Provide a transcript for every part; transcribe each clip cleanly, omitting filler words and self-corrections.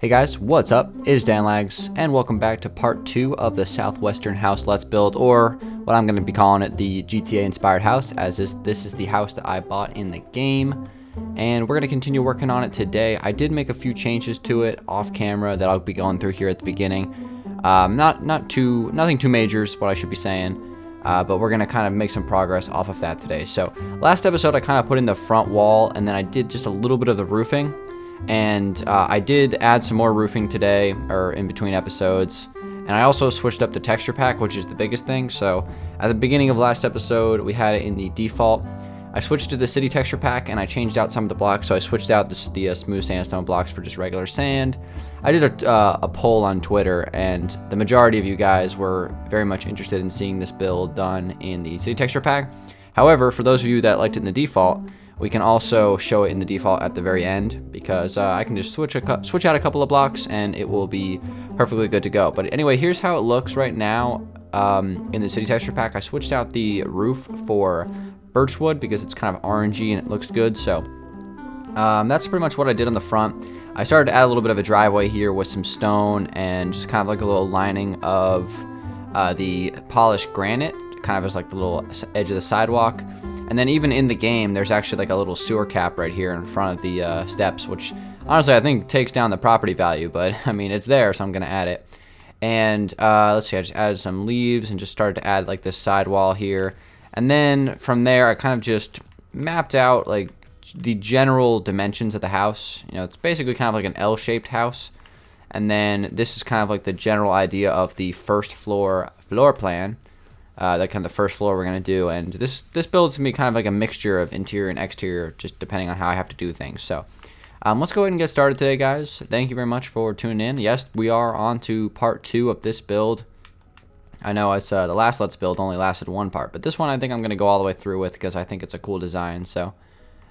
Hey guys, what's up? It is Dangeles, and welcome back to part 2 of the Southwestern house let's build, or what I'm going to be calling it, the GTA inspired house, as this is the house that I bought in the game, and we're going to continue working on it today. I did make a few changes to it off camera that I'll be going through here at the beginning. Nothing too major is what I should be saying, but we're going to kind of make some progress off of that today. So last episode I kind of put in the front wall, and then I did just a little bit of the roofing. And I did add some more roofing today, or in between episodes. And I also switched up the texture pack, which is the biggest thing. So at the beginning of last episode, we had it in the default. I switched to the city texture pack, and I changed out some of the blocks. So I switched out the smooth sandstone blocks for just regular sand. I did a poll on Twitter, and the majority of you guys were very much interested in seeing this build done in the city texture pack. However, for those of you that liked it in the default, we can also show it in the default at the very end, because I can just switch out a couple of blocks and it will be perfectly good to go. But anyway, here's how it looks right now in the city texture pack. I switched out the roof for birchwood because it's kind of orangey and it looks good. So that's pretty much what I did on the front. I started to add a little bit of a driveway here with some stone and just kind of like a little lining of the polished granite, kind of as like the little edge of the sidewalk. And then even in the game, there's actually like a little sewer cap right here in front of the steps, which honestly I think takes down the property value, but I mean, it's there, so I'm going to add it. And let's see, I just added some leaves and just started to add like this sidewall here. And then from there, I kind of just mapped out like the general dimensions of the house. You know, it's basically kind of like an L-shaped house. And then this is kind of like the general idea of the first floor plan. That kind of the first floor we're going to do, and this build's going to be kind of like a mixture of interior and exterior, just depending on how I have to do things. So let's go ahead and get started today, guys. Thank you very much for tuning in. Yes, we are on to part 2 of this build. I know it's the last Let's Build only lasted one part, but this one I think I'm going to go all the way through with because I think it's a cool design. So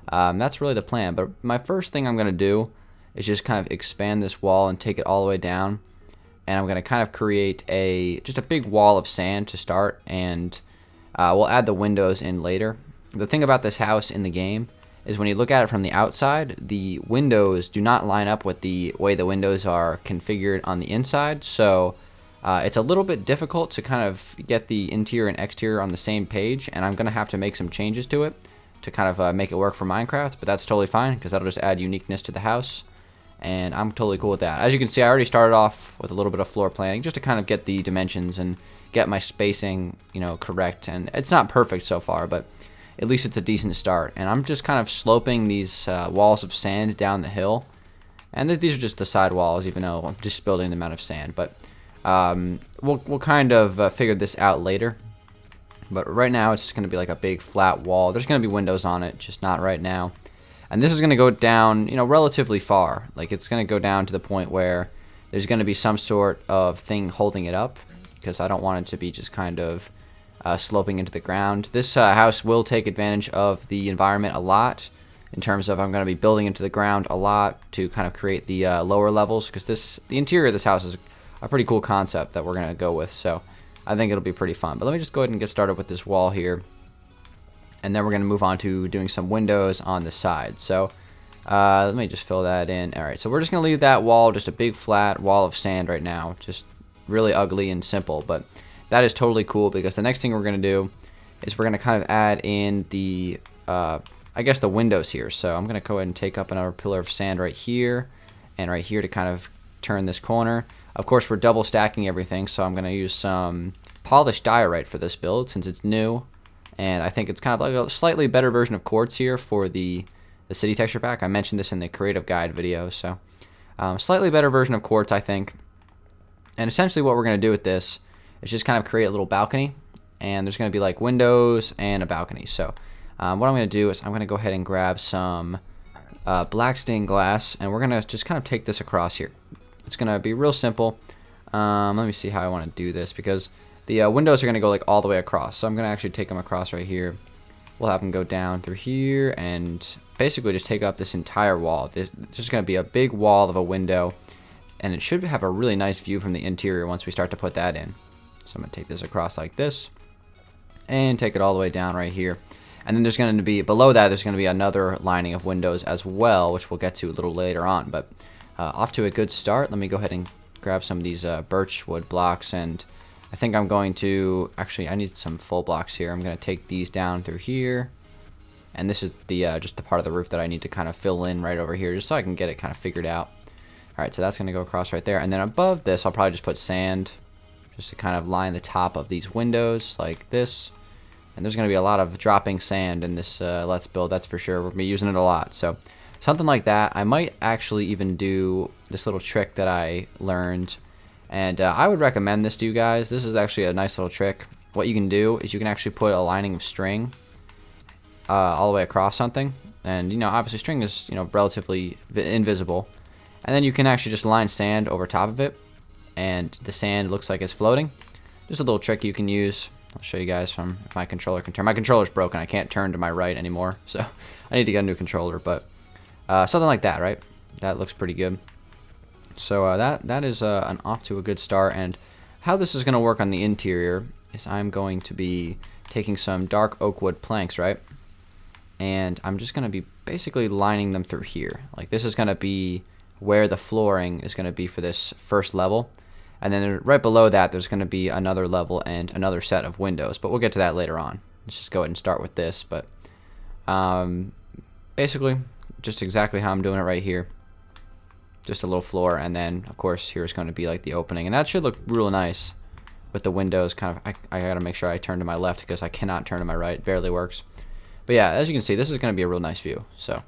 that's really the plan. But my first thing I'm going to do is just kind of expand this wall and take it all the way down. And I'm going to kind of create just a big wall of sand to start, and we'll add the windows in later. The thing about this house in the game is when you look at it from the outside, the windows do not line up with the way the windows are configured on the inside. So it's a little bit difficult to kind of get the interior and exterior on the same page, and I'm going to have to make some changes to it to kind of make it work for Minecraft, but that's totally fine because that'll just add uniqueness to the house. And I'm totally cool with that. As you can see, I already started off with a little bit of floor planning just to kind of get the dimensions and get my spacing, correct. And it's not perfect so far, but at least it's a decent start. And I'm just kind of sloping these walls of sand down the hill. And these are just the side walls, even though I'm just building them out of sand. But we'll kind of figure this out later. But right now, it's just going to be like a big flat wall. There's going to be windows on it, just not right now. And this is going to go down, relatively far. Like, it's going to go down to the point where there's going to be some sort of thing holding it up, because I don't want it to be just kind of sloping into the ground. This house will take advantage of the environment a lot, in terms of I'm going to be building into the ground a lot to kind of create the lower levels, because the interior of this house is a pretty cool concept that we're going to go with. So I think it'll be pretty fun. But let me just go ahead and get started with this wall here. And then we're going to move on to doing some windows on the side. So let me just fill that in. All right, so we're just going to leave that wall just a big flat wall of sand right now. Just really ugly and simple. But that is totally cool, because the next thing we're going to do is we're going to kind of add in the, I guess, the windows here. So I'm going to go ahead and take up another pillar of sand right here and right here to kind of turn this corner. Of course, we're double stacking everything, so I'm going to use some polished diorite for this build since it's new. And I think it's kind of like a slightly better version of quartz here for the city texture pack. I mentioned this in the creative guide video. So slightly better version of quartz, I think. And essentially what we're going to do with this is just kind of create a little balcony. And there's going to be like windows and a balcony. So what I'm going to do is I'm going to go ahead and grab some black stained glass. And we're going to just kind of take this across here. It's going to be real simple. Let me see how I want to do this, because the windows are going to go like all the way across. So I'm going to actually take them across right here. We'll have them go down through here and basically just take up this entire wall. It's just going to be a big wall of a window. And it should have a really nice view from the interior once we start to put that in. So I'm going to take this across like this and take it all the way down right here. And then there's going to be, below that, there's going to be another lining of windows as well, which we'll get to a little later on. But off to a good start. Let me go ahead and grab some of these birch wood blocks, and I think I'm going to, actually I need some full blocks here. I'm going to take these down through here, and this is the just the part of the roof that I need to kind of fill in right over here, just so I can get it kind of figured out. Alright, so that's going to go across right there, and then above this I'll probably just put sand, just to kind of line the top of these windows like this. And there's going to be a lot of dropping sand in this Let's Build, that's for sure. We're going to be using it a lot, so something like that. I might actually even do this little trick that I learned, and I would recommend this to you guys. This is actually a nice little trick. What you can do is you can actually put a lining of string all the way across something, and obviously string is relatively invisible, and then you can actually just line sand over top of it, and the sand looks like it's floating. Just a little trick you can use. I'll show you guys from if my controller can turn. My controller's broken. I can't turn to my right anymore, so I need to get a new controller. But something like that, right? That looks pretty good. So that is an off to a good start. And how this is going to work on the interior is I'm going to be taking some dark oak wood planks, right? And I'm just going to be basically lining them through here. Like this is going to be where the flooring is going to be for this first level. And then right below that, there's going to be another level and another set of windows. But we'll get to that later on. Let's just go ahead and start with this. But basically, just exactly how I'm doing it right here. Just a little floor. And then, of course, here's going to be like the opening. And that should look real nice with the windows. Kind of, I got to make sure I turn to my left because I cannot turn to my right. It barely works. But yeah, as you can see, this is going to be a real nice view. So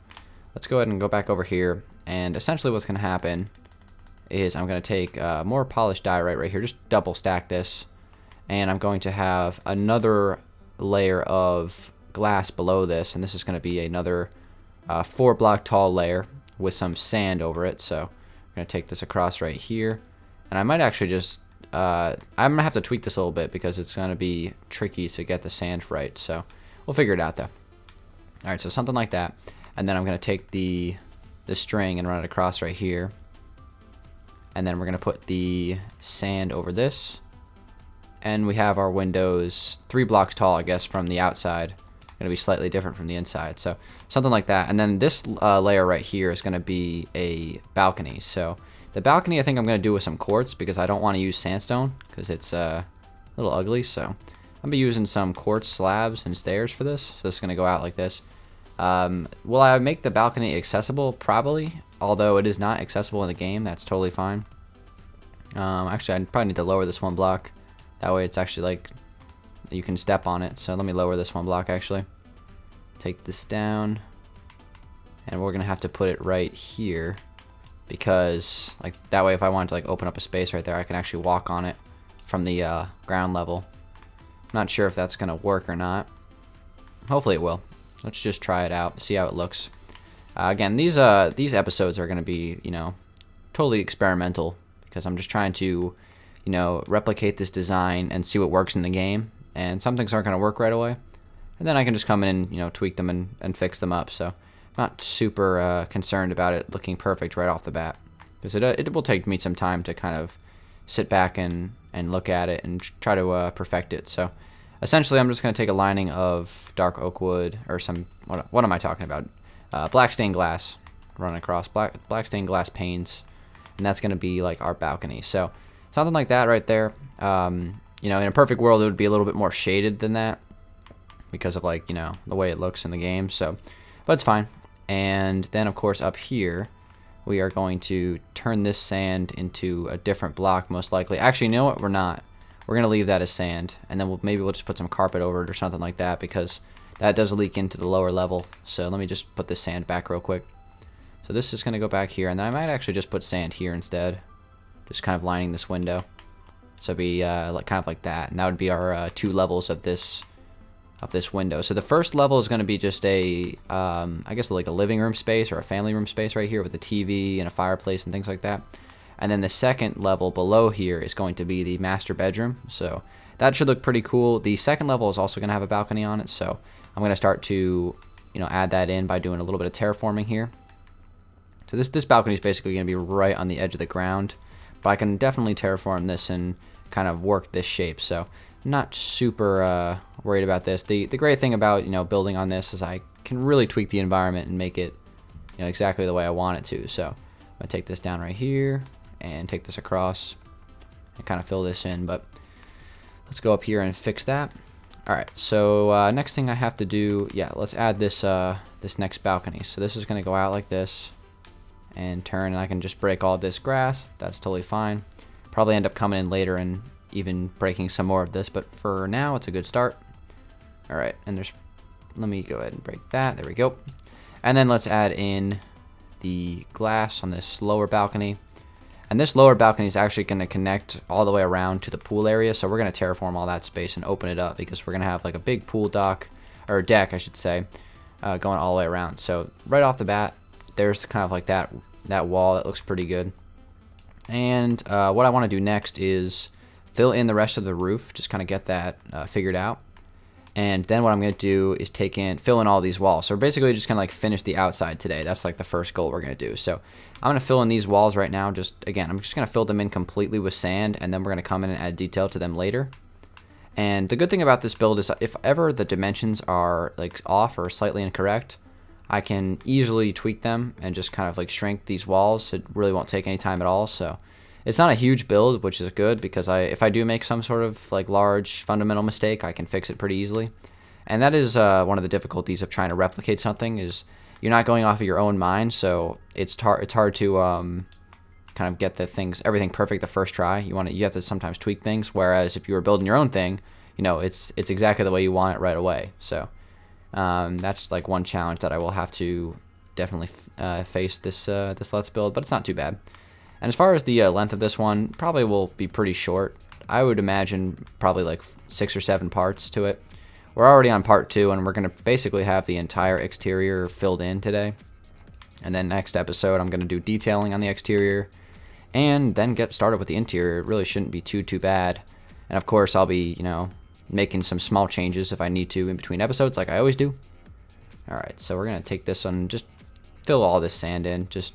let's go ahead and go back over here. And essentially what's going to happen is I'm going to take more polished diorite right here, just double stack this, and I'm going to have another layer of glass below this, and this is going to be another 4 block tall layer with some sand over it. So I'm going to take this across right here, and I might actually just I'm going to have to tweak this a little bit because it's going to be tricky to get the sand right, so we'll figure it out though. Alright, so something like that, and then I'm going to take the string and run it across right here. And then we're going to put the sand over this. And we have our windows 3 blocks tall, I guess, from the outside. Going to be slightly different from the inside. So something like that. And then this layer right here is going to be a balcony. So the balcony I think I'm going to do with some quartz because I don't want to use sandstone because it's a little ugly. So I'm going to be using some quartz slabs and stairs for this. So it's going to go out like this. Will I make the balcony accessible? Probably. Although it is not accessible in the game, that's totally fine. Actually, I probably need to lower this 1 block. That way it's actually like you can step on it. So let me lower this 1 block actually. Take this down. And we're going to have to put it right here. Because like that way if I wanted to like open up a space right there, I can actually walk on it from the ground level. Not sure if that's going to work or not. Hopefully it will. Let's just try it out, see how it looks. Again, these episodes are going to be, totally experimental because I'm just trying to, replicate this design and see what works in the game. And some things aren't going to work right away. And then I can just come in and, tweak them and fix them up. So I'm not super concerned about it looking perfect right off the bat. Because it will take me some time to kind of sit back and look at it and try to perfect it. So essentially, I'm just going to take a lining of dark oak wood or some, what am I talking about? Black stained glass, run across black stained glass panes, and that's going to be like our balcony. So something like that right there. In a perfect world, it would be a little bit more shaded than that because of like, the way it looks in the game. So, but it's fine. And then of course up here, we are going to turn this sand into a different block most likely. Actually, you know what? We're not. We're going to leave that as sand, and then maybe we'll just put some carpet over it or something like that because that does leak into the lower level. So let me just put this sand back real quick. So this is going to go back here, and then I might actually just put sand here instead. Just kind of lining this window. So it'd be kind of like that, and that would be our 2 levels of this window. So the first level is going to be just a, I guess like a living room space or a family room space right here with a TV and a fireplace and things like that. And then the second level below here is going to be the master bedroom. So that should look pretty cool. The second level is also going to have a balcony on it. So I'm going to start to, add that in by doing a little bit of terraforming here. So this balcony is basically going to be right on the edge of the ground. But I can definitely terraform this and kind of work this shape. So I'm not super worried about this. The great thing about, building on this is I can really tweak the environment and make it, exactly the way I want it to. So I'm gonna take this down right here and take this across and kind of fill this in, but let's go up here and fix that. All right, so next thing I have to do, yeah, let's add this this next balcony. So this is gonna go out like this and turn, and I can just break all this grass. That's totally fine. Probably end up coming in later and even breaking some more of this, but for now it's a good start. All right, and let me go ahead and break that. There we go. And then let's add in the glass on this lower balcony. And this lower balcony is actually going to connect all the way around to the pool area. So we're going to terraform all that space and open it up, because we're going to have like a big pool dock, or deck, I should say, going all the way around. So right off the bat, there's kind of like that wall that looks pretty good. And what I want to do next is fill in the rest of the roof, just kind of get that figured out. And then what I'm going to do is fill in all these walls. So we're basically just going to like finish the outside today. That's like the first goal we're going to do. So I'm going to fill in these walls right now. I'm just going to fill them in completely with sand, and then we're going to come in and add detail to them later. And the good thing about this build is if ever the dimensions are like off or slightly incorrect, I can easily tweak them and just kind of like shrink these walls. It really won't take any time at all. So it's not a huge build, which is good, because if I do make some sort of like large fundamental mistake, I can fix it pretty easily. And that is one of the difficulties of trying to replicate something, is you're not going off of your own mind. So it's hard to kind of get everything perfect the first try. You have to sometimes tweak things. Whereas if you were building your own thing, it's exactly the way you want it right away. So that's like one challenge that I will have to definitely face this Let's Build, but it's not too bad. And as far as the length of this one, probably will be pretty short. I would imagine probably like 6 or 7 parts to it. We're already on part 2, and we're going to basically have the entire exterior filled in today. And then next episode, I'm going to do detailing on the exterior, and then get started with the interior. It really shouldn't be too bad. And of course, I'll be, making some small changes if I need to in between episodes, like I always do. All right, so we're going to take this and just fill all this sand in, just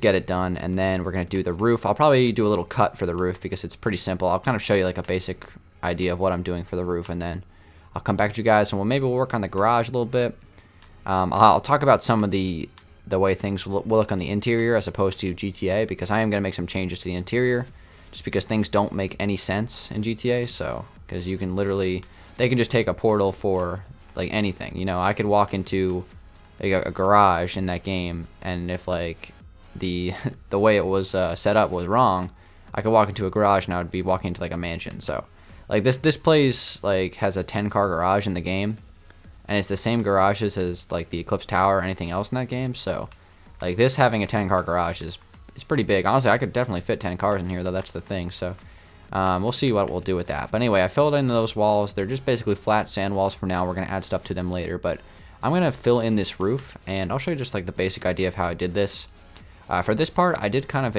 get it done. And then we're going to do the roof. I'll probably do a little cut for the roof because it's pretty simple. I'll kind of show you like a basic idea of what I'm doing for the roof, and then I'll come back to you guys, and maybe we'll work on the garage a little bit. I'll talk about some of the way things will look on the interior as opposed to GTA, because I am going to make some changes to the interior just because things don't make any sense in GTA. So because they can just take a portal for like anything. I could walk into like a garage in that game, and if like the way it was set up was wrong, I could walk into a garage and I would be walking into like a mansion. So like this place like has a 10-car garage in the game, and it's the same garages as like the Eclipse Tower or anything else in that game. So like this having a 10-car garage is pretty big. Honestly, I could definitely fit 10 cars in here, though. That's the thing. So we'll see what we'll do with that. But anyway, I filled in those walls. They're just basically flat sand walls for now. We're going to add stuff to them later, but I'm going to fill in this roof, and I'll show you just like the basic idea of how I did this. For this part, I did kind of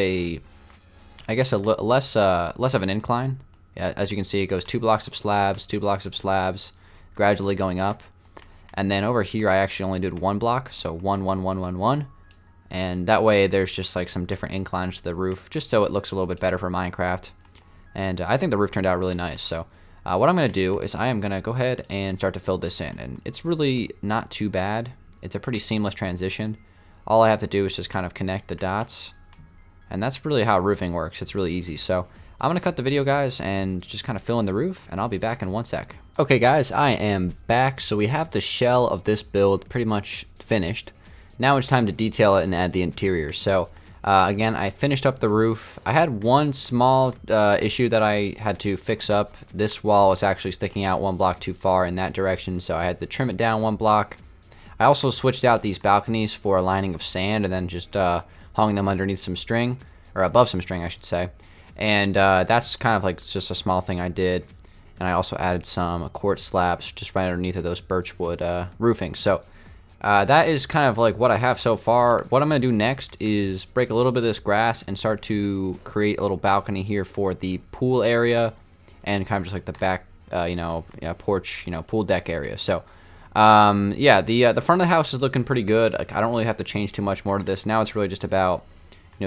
less of an incline. Yeah, as you can see, it goes 2 blocks of slabs, 2 blocks of slabs, gradually going up. And then over here, I actually only did 1 block, so 1, 1, 1, 1, 1. And that way, there's just like some different inclines to the roof, just so it looks a little bit better for Minecraft. And I think the roof turned out really nice. So what I'm going to do is I am going to go ahead and start to fill this in. And it's really not too bad. It's a pretty seamless transition. All I have to do is just kind of connect the dots. And that's really how roofing works. It's really easy. So I'm going to cut the video, guys, and just kind of fill in the roof, and I'll be back in 1 sec. Okay, guys, I am back. So we have the shell of this build pretty much finished. Now it's time to detail it and add the interior. So again, I finished up the roof. I had one small issue that I had to fix up. This wall is actually sticking out 1 block too far in that direction, so I had to trim it down 1 block. I also switched out these balconies for a lining of sand, and then just hung them underneath some string, or above some string, I should say. And that's kind of like just a small thing I did. And I also added some quartz slabs just right underneath of those birchwood roofing. So that is kind of like what I have so far. What I'm going to do next is break a little bit of this grass and start to create a little balcony here for the pool area, and kind of just like the back, porch, pool deck area. So yeah, the front of the house is looking pretty good. Like, I don't really have to change too much more to this. Now it's really just about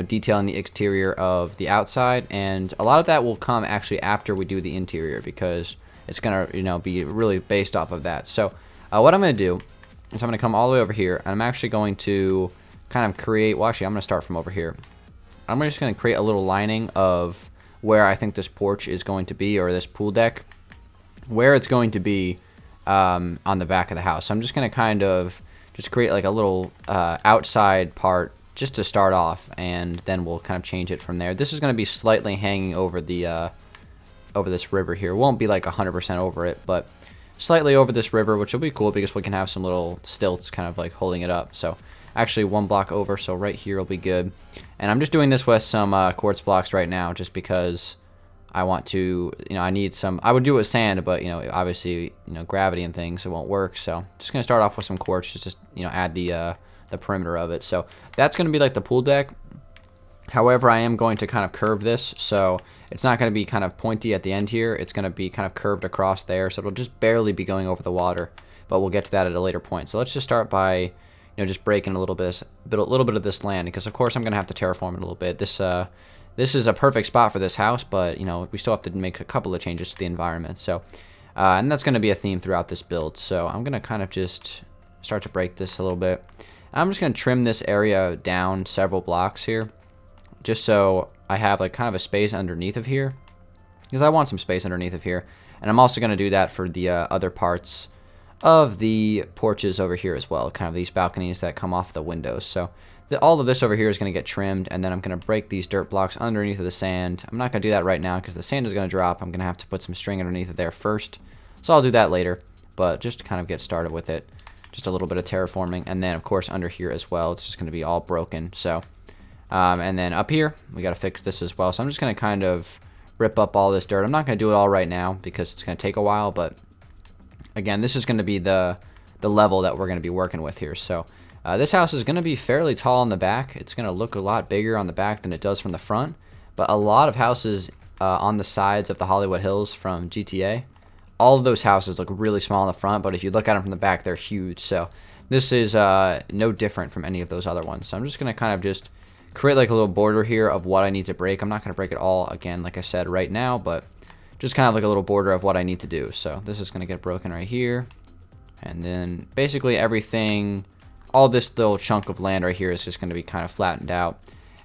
detailing the exterior of the outside, and a lot of that will come actually after we do the interior, because it's gonna be really based off of that. So what I'm gonna do is I'm gonna come all the way over here, and I'm actually going to kind of create, well actually I'm going to start from over here. I'm just going to create a little lining of where I think this porch is going to be, or this pool deck, where it's going to be on the back of the house. So I'm just going to kind of just create like a little outside part just to start off, and then we'll kind of change it from there. This is going to be slightly hanging over the over this river here. It won't be like 100% over it, but slightly over this river, which will be cool because we can have some little stilts kind of like holding it up. So actually 1 block over, so right here will be good. And I'm just doing this with some quartz blocks right now just because I want to, you know, I need some, I would do it with sand, but, you know, obviously, you know, gravity and things, it won't work. So just going to start off with some quartz, just, you know, add the perimeter of it. So that's going to be like the pool deck. However, I am going to kind of curve this, so it's not going to be kind of pointy at the end here. It's going to be kind of curved across there, so it'll just barely be going over the water, but we'll get to that at a later point. So let's just start by, you know, just breaking a little bit of this land, because of course I'm going to have to terraform it a little bit. This is a perfect spot for this house, but, you know, we still have to make a couple of changes to the environment. So, and that's going to be a theme throughout this build. So I'm going to kind of just start to break this a little bit. I'm just going to trim this area down several blocks here, just so I have like kind of a space underneath of here, because I want some space underneath of here. And I'm also going to do that for the other parts of the porches over here as well, kind of these balconies that come off the windows. So all of this over here is going to get trimmed, and then I'm going to break these dirt blocks underneath of the sand. I'm not going to do that right now because the sand is going to drop. I'm going to have to put some string underneath of there first, so I'll do that later. But just to kind of get started with it, just a little bit of terraforming, and then of course under here as well, it's just going to be all broken. So and then up here we got to fix this as well. So I'm just going to kind of rip up all this dirt. I'm not going to do it all right now because it's going to take a while, but again, this is going to be the level that we're going to be working with here. So this house is going to be fairly tall in the back. It's going to look a lot bigger on the back than it does from the front, but a lot of houses on the sides of the Hollywood Hills from GTA, all of those houses look really small in the front, but if you look at them from the back, they're huge. So this is no different from any of those other ones. So I'm just going to kind of just create like a little border here of what I need to break. I'm not going to break it all, again, like I said, right now, but just kind of like a little border of what I need to do. So this is going to get broken right here, and then basically everything, all this little chunk of land right here is just going to be kind of flattened out,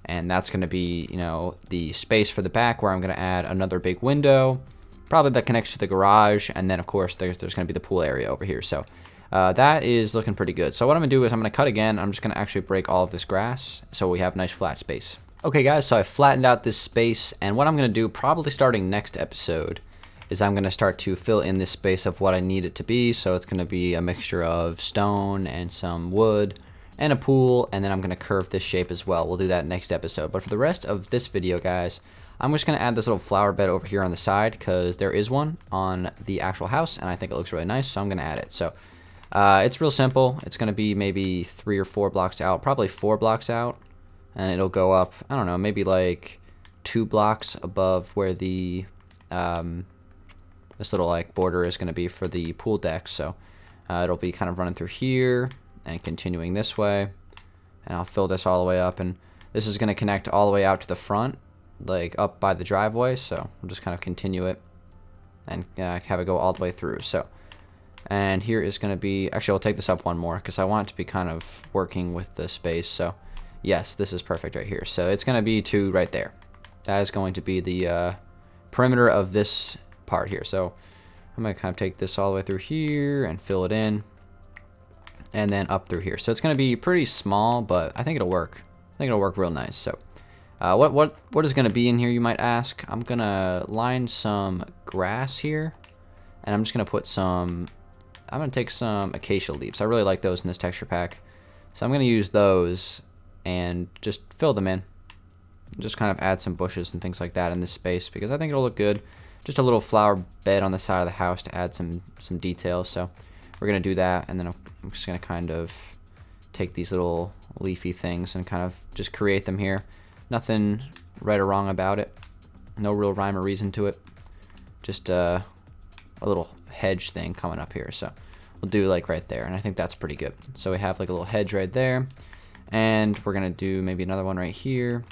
and that's going to be, you know, the space for the back where I'm going to add another big window, probably that connects to the garage, and then of course there's going to be the pool area over here. So that is looking pretty good. So what I'm going to do is I'm going to cut again. I'm just going to actually break all of this grass so we have nice flat space. Okay guys, so I flattened out this space, and what I'm going to do probably starting next episode is I'm going to start to fill in this space of what I need it to be. So it's going to be a mixture of stone and some wood and a pool, and then I'm going to curve this shape as well. We'll do that next episode. But for the rest of this video, guys, I'm just going to add this little flower bed over here on the side because there is one on the actual house, and I think it looks really nice, so I'm going to add it. So it's real simple. It's going to be maybe 3 or 4 blocks out, probably 4 blocks out, and it'll go up, I don't know, maybe like 2 blocks above where the this little like border is going to be for the pool deck. So it'll be kind of running through here and continuing this way, and I'll fill this all the way up, and this is going to connect all the way out to the front, like up by the driveway. So we'll just kind of continue it and have it go all the way through. So, and here is going to be, actually I'll take this up one more because I want it to be kind of working with the space. So yes, this is perfect right here. So it's going to be 2 right there. That is going to be the perimeter of this part here. So I'm going to kind of take this all the way through here and fill it in, and then up through here. So it's going to be pretty small, but I think it'll work. I think it'll work real nice. So what is going to be in here, you might ask? I'm going to line some grass here, and I'm just going to put some, I'm going to take some acacia leaves. I really like those in this texture pack, so I'm going to use those and just fill them in. Just kind of add some bushes and things like that in this space because I think it'll look good. Just a little flower bed on the side of the house to add some details. So we're going to do that, and then I'm just going to kind of take these little leafy things and kind of just create them here. Nothing right or wrong about it. No real rhyme or reason to it. Just a little hedge thing coming up here. So we'll do like right there, and I think that's pretty good. So we have like a little hedge right there, and we're going to do maybe another one right here.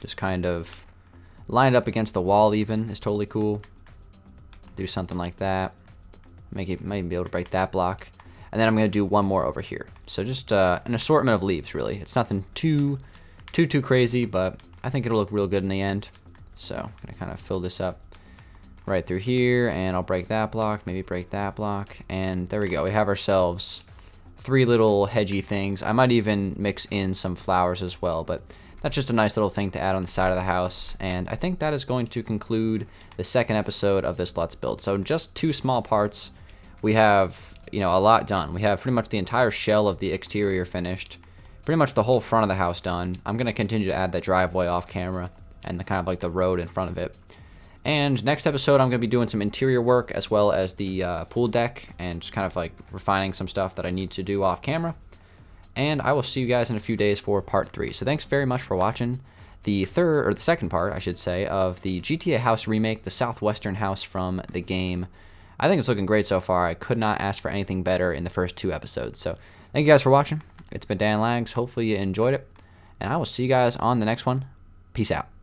Just kind of line it up against the wall even is totally cool. Do something like that. Might even be able to break that block. And then I'm going to do one more over here. So just an assortment of leaves, really. It's nothing too crazy, but I think it'll look real good in the end. So I'm going to kind of fill this up right through here, and I'll break that block, maybe break that block, and there we go. We have ourselves 3 little hedgy things. I might even mix in some flowers as well, but that's just a nice little thing to add on the side of the house. And I think that is going to conclude the second episode of this Let's Build. So in just 2 small parts, we have, you know, a lot done. We have pretty much the entire shell of the exterior finished, pretty much the whole front of the house done. I'm going to continue to add the driveway off camera and the kind of like the road in front of it. And next episode, I'm going to be doing some interior work as well as the pool deck and just kind of like refining some stuff that I need to do off camera. And I will see you guys in a few days for part 3. So thanks very much for watching the second part, I should say, of the GTA house remake, the Southwestern house from the game. I think it's looking great so far. I could not ask for anything better in the first 2 episodes. So thank you guys for watching. It's been Dan Lags. Hopefully you enjoyed it. And I will see you guys on the next one. Peace out.